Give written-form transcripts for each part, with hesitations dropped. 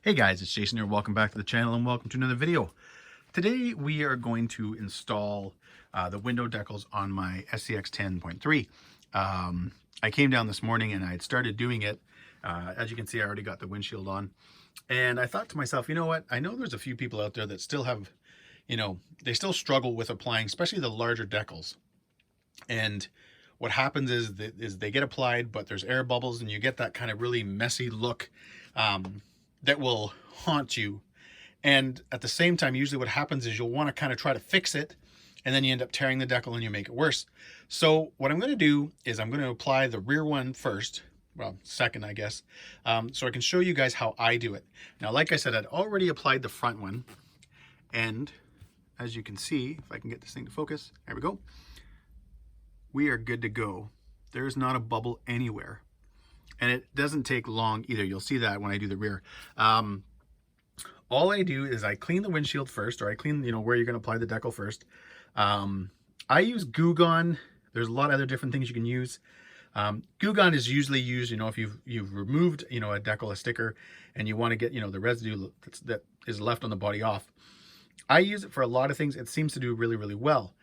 Hey guys, it's Jason here. Welcome back to the channel and welcome to another video. Today we are going to install the window decals on my SCX10.3. I came down this morning and I had started doing it. As you can see, I already got the windshield on. And I thought to myself, you know what? I know there's a few people out there that still have, they still struggle with applying, especially the larger decals. And what happens is they get applied, but there's air bubbles and you get that kind of really messy look that will haunt you. And at the same time, usually what happens is you'll want to kind of try to fix it, and then you end up tearing the decal and you make it worse. So what I'm going to do is I'm going to apply the rear one first, well, second, I guess, so I can show you guys how I do it. Now, like I said, I'd already applied the front one, and as you can see, if I can get this thing to focus, there we go. We are good to go. There's not a bubble anywhere. And it doesn't take long either. You'll see that when I do the rear. All I do is I clean the windshield first, or I clean, where you're going to apply the decal first. I use Goo Gone. There's a lot of other different things you can use. Goo Gone is usually used, if you've removed, a decal, a sticker, and you want to get, the residue that is left on the body off. I use it for a lot of things. It seems to do really, really well.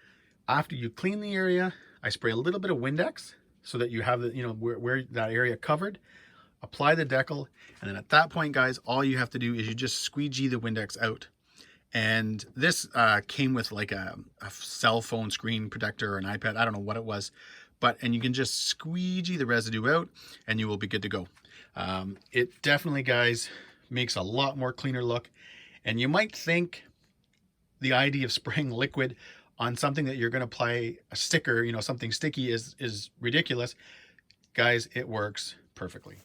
After you clean the area, I spray a little bit of Windex, so that you have the, where that area covered, apply the decal, and then at that point, guys, all you have to do is you just squeegee the Windex out. And this came with like a cell phone screen protector or an iPad, I don't know what it was, and you can just squeegee the residue out and you will be good to go. It definitely, guys, makes a lot more cleaner look. And you might think the idea of spraying liquid on something that you're going to apply a sticker, something sticky is ridiculous. Guys, it works perfectly.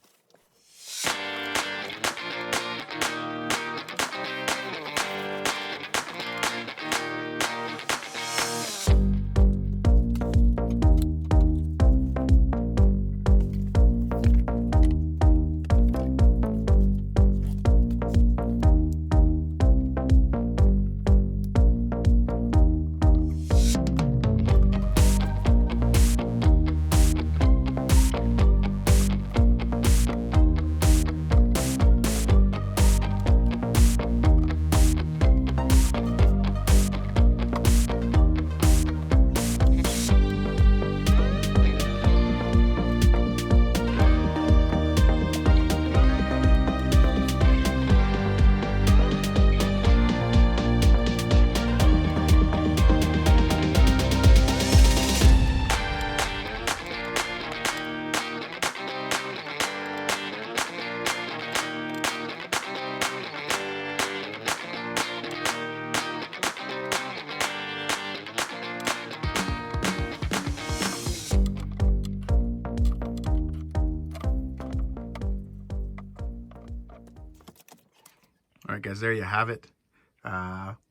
All right, guys, there you have it.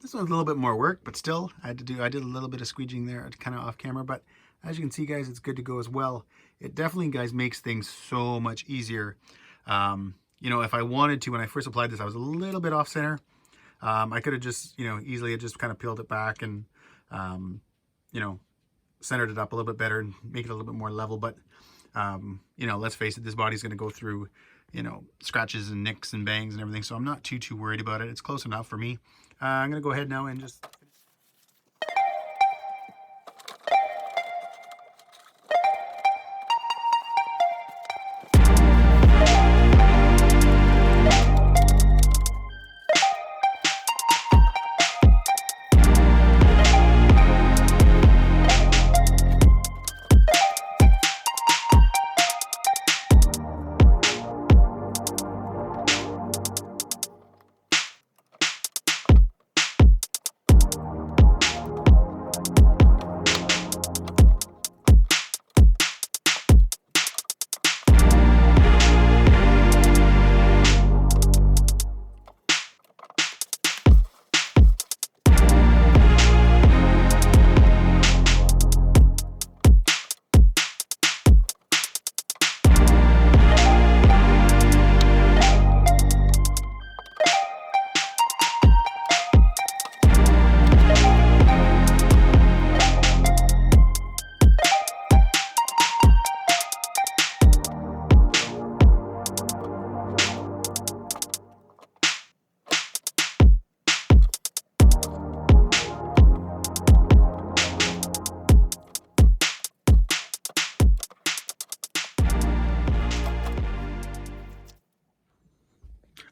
This one's a little bit more work, but still, I did a little bit of squeegeeing there, kind of off camera, but as you can see, guys, it's good to go as well. It definitely, guys, makes things so much easier. If I wanted to, when I first applied this, I was a little bit off center. I could have just, easily just kind of peeled it back and, centered it up a little bit better and make it a little bit more level. But, let's face it, this body's going to go through, scratches and nicks and bangs and everything. So I'm not too worried about it. It's close enough for me. I'm going to go ahead now and just...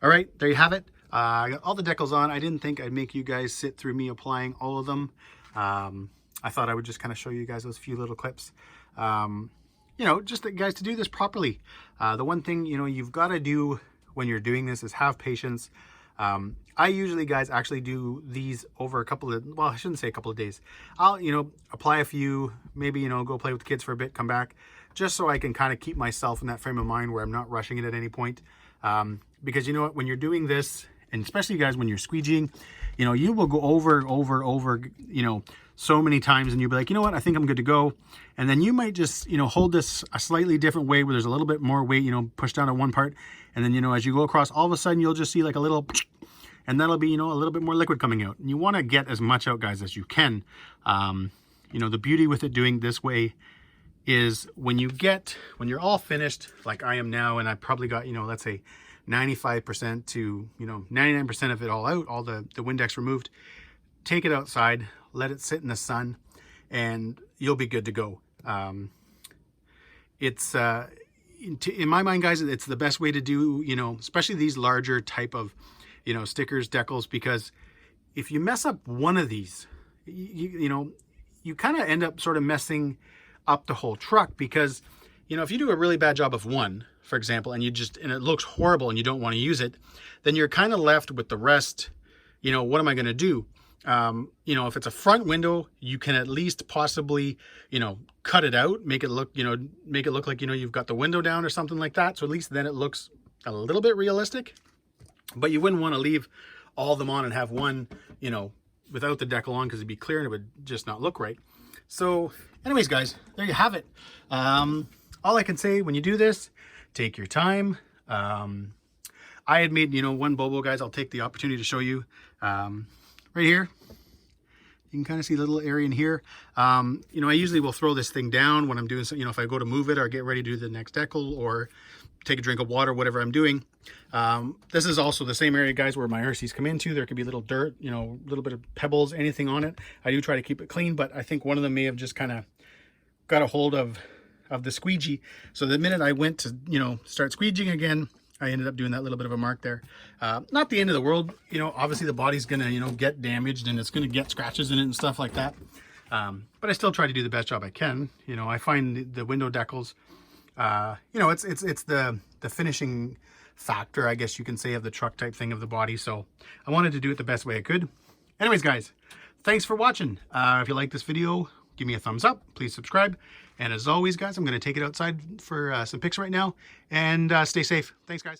All right, there you have it. I got all the decals on. I didn't think I'd make you guys sit through me applying all of them. I thought I would just kind of show you guys those few little clips. You know, just guys, to do this properly. The one thing, you know, you've got to do when you're doing this is have patience. I usually, guys, actually do these over a couple of, well, I shouldn't say a couple of days. I'll, you know, apply a few, maybe, you know, go play with the kids for a bit, come back, just so I can kind of keep myself in that frame of mind where I'm not rushing it at any point. Because you know what, when you're doing this, and especially guys, when you're squeegeeing, you know, you will go over, you know, so many times, and you'll be like, you know what, I think I'm good to go. And then you might just, you know, hold this a slightly different way where there's a little bit more weight, you know, pushed down on one part. And then, you know, as you go across, all of a sudden you'll just see like a little, and that'll be, you know, a little bit more liquid coming out. And you want to get as much out, guys, as you can. You know, the beauty with it doing this way is when you're all finished, like I am now, and I probably got, you know, let's say 95% to, you know, 99% of it all out, all the Windex removed, take it outside, let it sit in the sun, and you'll be good to go. In my mind, guys, it's the best way to do, you know, especially these larger type of, you know, stickers, decals, because if you mess up one of these, you know, you kind of end up sort of messing up the whole truck, because, you know, if you do a really bad job of one, for example, and it looks horrible and you don't want to use it, then you're kind of left with the rest. You know, what am I going to do? You know, if it's a front window, you can at least possibly, you know, cut it out, make it look like, you know, you've got the window down or something like that. So at least then it looks a little bit realistic, but you wouldn't want to leave all of them on and have one, you know, without the decal on, because it'd be clear and it would just not look right. So anyways, guys, there you have it. All I can say, when you do this, take your time. I had made, you know, one Bobo, guys. I'll take the opportunity to show you right here. You can kind of see the little area in here. You know, I usually will throw this thing down when I'm doing, you know, if I go to move it or get ready to do the next decal or take a drink of water, whatever I'm doing. This is also the same area, guys, where my RCs come into. There could be a little dirt, you know, a little bit of pebbles, anything on it. I do try to keep it clean, but I think one of them may have just kind of got a hold of the squeegee. So the minute I went to, you know, start squeegeeing again, I ended up doing that little bit of a mark there. Not the end of the world. You know, obviously the body's gonna, you know, get damaged and it's gonna get scratches in it and stuff like that. But I still try to do the best job I can. You know, I find the window decals, you know, it's the finishing factor, I guess you can say, of the truck type thing of the body. So I wanted to do it the best way I could. Anyways, guys, thanks for watching. If you like this video, give me a thumbs up, please subscribe. And as always, guys, I'm going to take it outside for some pics right now, and stay safe. Thanks, guys.